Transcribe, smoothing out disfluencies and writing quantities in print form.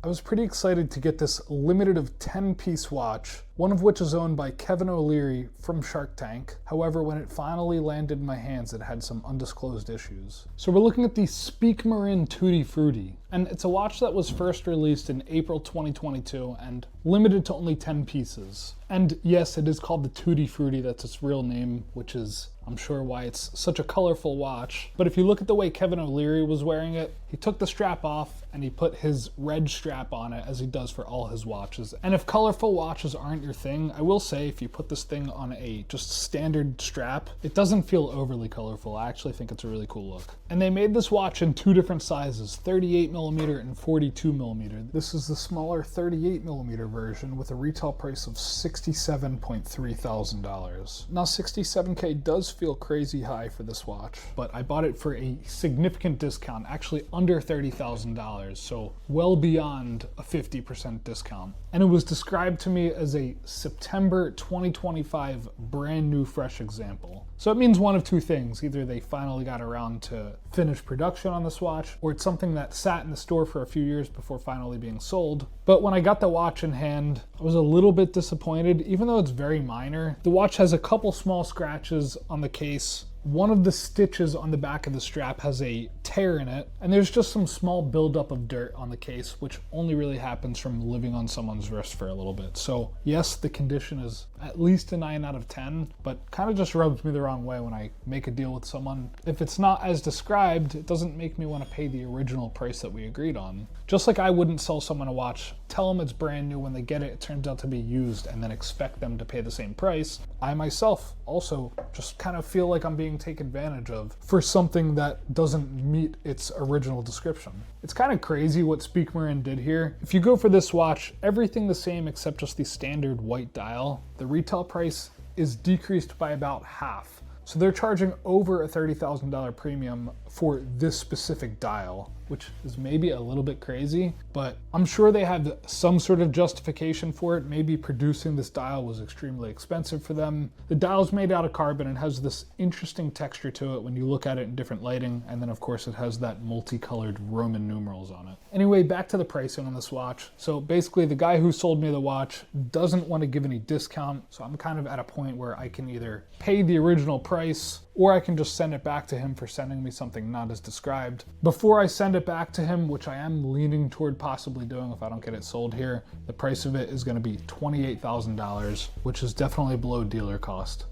I was pretty excited to get this limited of 10-piece watch, one of which is owned by Kevin O'Leary from Shark Tank. However, when it finally landed in my hands, it had some undisclosed issues. So we're looking at the Spiek Marin Tutti Frutti, and it's a watch that was first released in April 2022 and limited to only 10 pieces. And yes, it is called the Tutti Frutti, that's its real name, which is, I'm sure, why it's such a colorful watch. But if you look at the way Kevin O'Leary was wearing it, he took the strap off and he put his red strap on it, as he does for all his watches. And if colorful watches aren't your thing, I will say if you put this thing on a just standard strap, it doesn't feel overly colorful. I actually think it's a really cool look. And they made this watch in two different sizes, 38mm and 42mm. This is the smaller 38mm version with a retail price of $67.3 thousand. Now 67K does feel crazy high for this watch, but I bought it for a significant discount, actually under $30,000, so well beyond a 50% discount. And it was described to me as a September 2025 brand new fresh example. So it means one of two things. Either they finally got around to finish production on this watch, or it's something that sat in the store for a few years before finally being sold. But when I got the watch in hand, I was a little bit disappointed, even though it's very minor. The watch has a couple small scratches on the case. One of the stitches on the back of the strap has a tear in it, and there's just some small buildup of dirt on the case, which only really happens from living on someone's wrist for a little bit. So yes, the condition is at least a 9 out of 10, but kind of just rubs me the wrong way when I make a deal with someone. If it's not as described, it doesn't make me want to pay the original price that we agreed on. Just like I wouldn't sell someone a watch, tell them it's brand new, when they get it, it turns out to be used, and then expect them to pay the same price. I myself also just kind of feel like I'm being taken advantage of for something that doesn't meet its original description. It's kind of crazy what Spiek Marin did here. If you go for this watch, everything the same except just the standard white dial, the retail price is decreased by about half. So they're charging over a $30,000 premium for this specific dial, which is maybe a little bit crazy, but I'm sure they had some sort of justification for it. Maybe producing this dial was extremely expensive for them. The dial's made out of carbon and has this interesting texture to it when you look at it in different lighting, and then of course it has that multicolored Roman numerals on it. Anyway, back to the pricing on this watch. So basically the guy who sold me the watch doesn't want to give any discount, so I'm kind of at a point where I can either pay the original price or I can just send it back to him for sending me something not as described. Before I send it back to him, which I am leaning toward possibly doing if I don't get it sold here, the price of it is going to be $28,000, which is definitely below dealer cost.